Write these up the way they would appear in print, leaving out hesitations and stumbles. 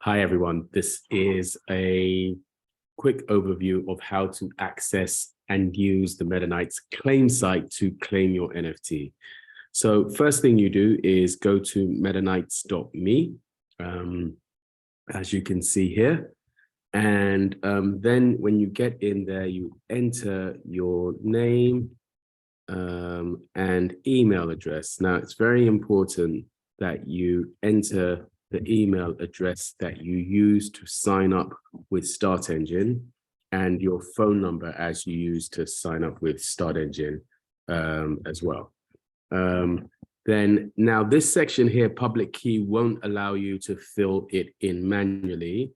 Hi, everyone. This is a quick overview of how to access and use the metaKnyts claim site to claim your NFT. So first thing you do is go to metaknyts.me, as you can see here. And then when you get in there, you enter your name and email address. Now, it's very important that you enter the email address that you use to sign up with Start Engine and your phone number as you use to sign up with Start Engine as well. Then now this section here, public key, won't allow you to fill it in manually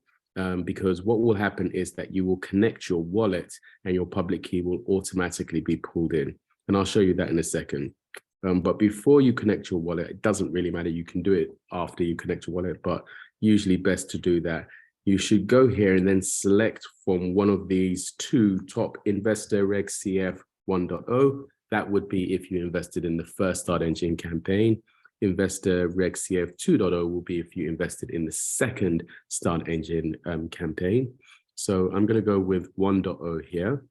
because what will happen is that you will connect your wallet and your public key will automatically be pulled in. And I'll show you that in a second. But before you connect your wallet, it doesn't really matter. You can do it after you connect your wallet, but usually best to do that. You should go here and then select from one of these two top investor reg CF 1.0. That would be if you invested in the first Start Engine campaign. Investor reg CF 2.0 will be if you invested in the second Start Engine campaign. So I'm going to go with 1.0 here.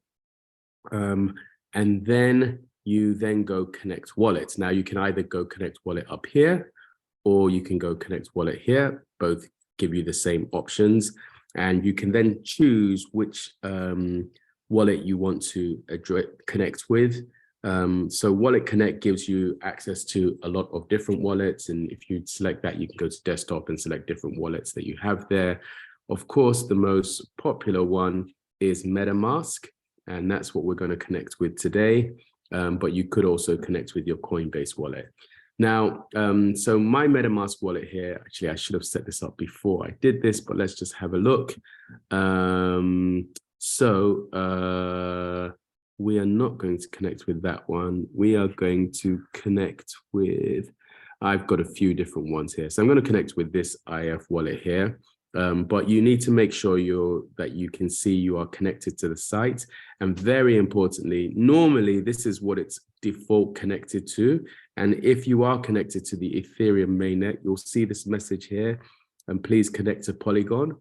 And then you then go connect wallet. Now you can either go connect wallet up here, or you can go connect wallet here. Both give you the same options. And you can then choose which wallet you want to connect with. So Wallet Connect gives you access to a lot of different wallets. And if you select that, you can go to desktop and select different wallets that you have there. Of course, the most popular one is MetaMask, and that's what we're going to connect with today. But you could also connect with your Coinbase wallet. Now, so my MetaMask wallet here, actually, I should have set this up before I did this, but let's just have a look. We are not going to connect with that one. We are going to connect with, I've got a few different ones here. So I'm going to connect with this IF wallet here. But you need to make sure that you can see you are connected to the site. And very importantly, normally this is what it's default connected to. And if you are connected to the Ethereum mainnet, you'll see this message here, and please connect to Polygon.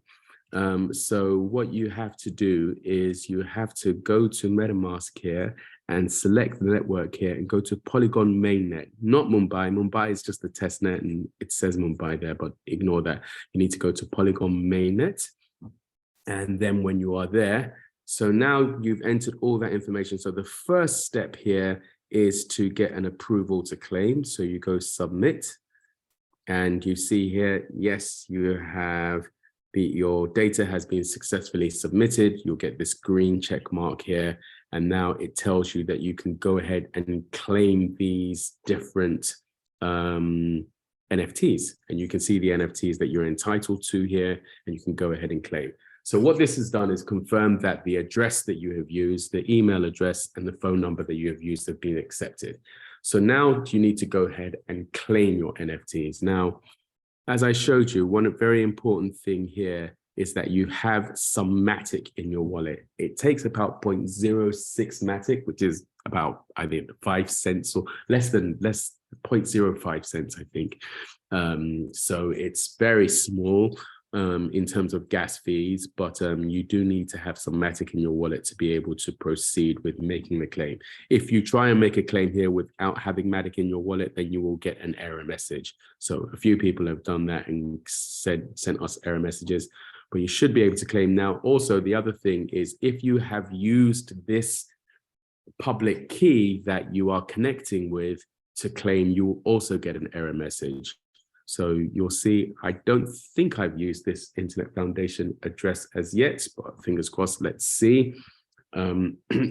So what you have to do is you have to go to MetaMask here and select the network here and go to Polygon mainnet, not Mumbai. Mumbai is just the test net and it says Mumbai there, but ignore that. You need to go to Polygon mainnet. And then when you are there, so now you've entered all that information. So the first step here is to get an approval to claim. So you go submit and you see here, yes, you have your data has been successfully submitted. You'll get this green check mark here. And now it tells you that you can go ahead and claim these different NFTs. And you can see the NFTs that you're entitled to here, and you can go ahead and claim. So what this has done is confirm that the address that you have used, the email address, and the phone number that you have used have been accepted. So now you need to go ahead and claim your NFTs. Now, as I showed you, one very important thing here is that you have some matic in your wallet. It takes about 0.06 matic, which is about, I think, 5 cents or less 0.05 cents, I think. So it's very small in terms of gas fees, but you do need to have some matic in your wallet to be able to proceed with making the claim. If you try and make a claim here without having matic in your wallet, then you will get an error message. So a few people have done that and sent us error messages, but you should be able to claim now. Also, the other thing is if you have used this public key that you are connecting with to claim, you will also get an error message. So you'll see, I don't think I've used this Internet Foundation address as yet, but fingers crossed, let's see.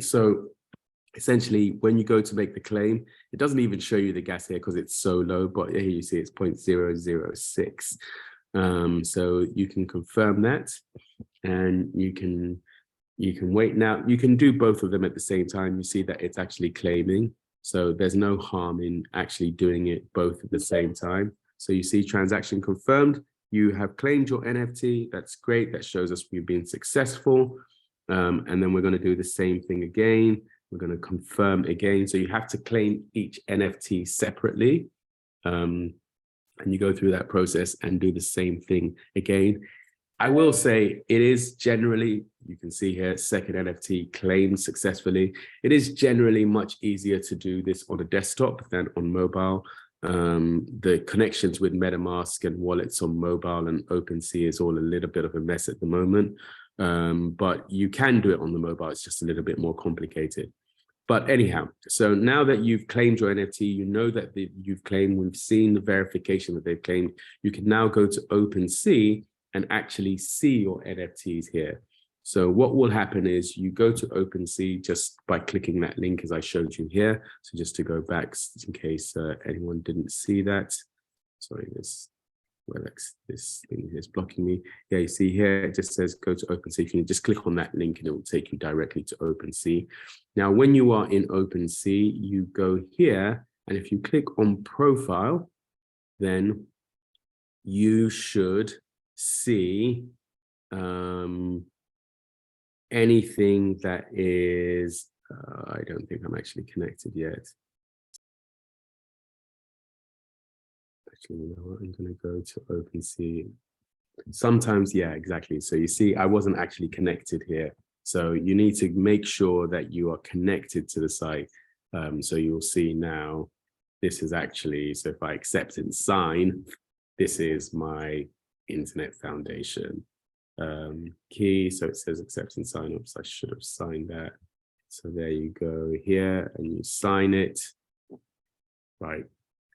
So essentially, when you go to make the claim, it doesn't even show you the gas here because it's so low, but here you see it's 0.006. So you can confirm that, and you can wait. Now, you can do both of them at the same time. You see that it's actually claiming. So there's no harm in actually doing it both at the same time. So you see transaction confirmed, you have claimed your NFT, that's great, that shows us we've been successful. And then we're going to do the same thing again, we're going to confirm again. So you have to claim each NFT separately. And you go through that process and do the same thing again. I will say it is generally, you can see here, second NFT claimed successfully. It is generally much easier to do this on a desktop than on mobile. The connections with MetaMask and wallets on mobile and OpenSea is all a little bit of a mess at the moment. But you can do it on the mobile. It's just a little bit more complicated. But anyhow, so now that you've claimed your NFT, you know that you've claimed, we've seen the verification that they've claimed, you can now go to OpenSea and actually see your NFTs here. So what will happen is you go to OpenSea just by clicking that link as I showed you here. So just to go back in case anyone didn't see that. Sorry, this thing is blocking me. Yeah, you see here, it just says go to OpenSea. You can just click on that link and it will take you directly to OpenSea. Now, when you are in OpenSea, you go here, and if you click on profile, then you should see anything that is, I don't think I'm actually connected yet. Actually, you know what? I'm going to go to OpenSea. Sometimes, yeah, exactly. So you see, I wasn't actually connected here. So you need to make sure that you are connected to the site. So you'll see now, this is actually, so if I accept and sign, this is my internet foundation key. So it says accept and sign. Oops, I should have signed that. So there you go here and you sign it, right?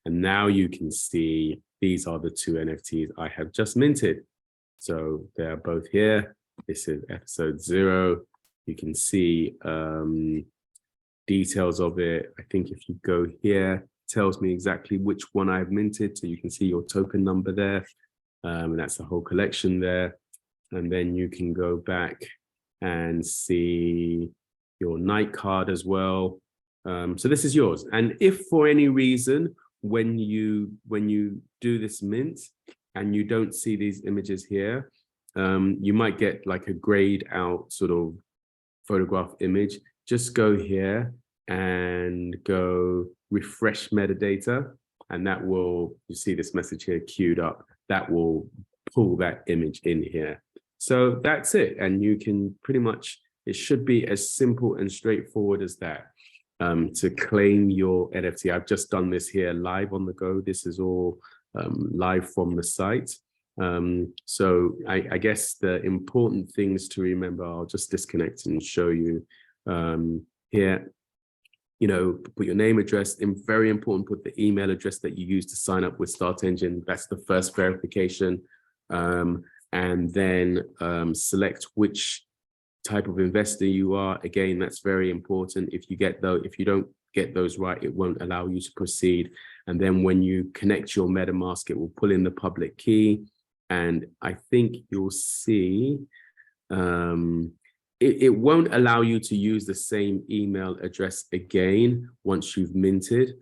And now you can see these are the two NFTs I have just minted. So they're both here. This is episode 0. You can see details of it. I think if you go here, it tells me exactly which one I've minted. So you can see your token number there. And that's the whole collection there. And then you can go back and see your night card as well. So this is yours. And if for any reason, when you do this mint and you don't see these images here, you might get like a grayed out sort of photograph image. Just go here and go refresh metadata, and that will, you see this message here queued up, that will pull that image in here. So that's it. And you can pretty much, it should be as simple and straightforward as that. To claim your NFT. I've just done this here live on the go. This is all live from the site. So I guess the important things to remember, I'll just disconnect and show you here. You know, put your name, address, and very important, put the email address that you use to sign up with Start Engine. That's the first verification. And then select which type of investor you are. Again, that's very important. If you don't get those right, it won't allow you to proceed. And then when you connect your MetaMask, it will pull in the public key. And I think you'll see it won't allow you to use the same email address again once you've minted.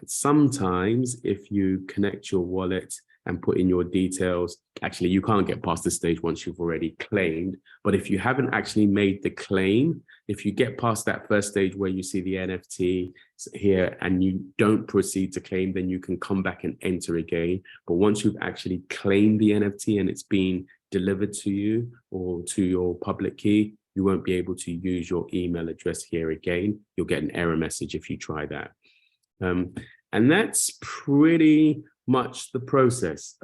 Sometimes if you connect your wallet and put in your details, actually you can't get past this stage once you've already claimed. But if you haven't actually made the claim, if you get past that first stage where you see the NFT here and you don't proceed to claim, then you can come back and enter again. But once you've actually claimed the NFT and it's been delivered to you or to your public key, you won't be able to use your email address here again. You'll get an error message if you try that. And that's pretty much the process.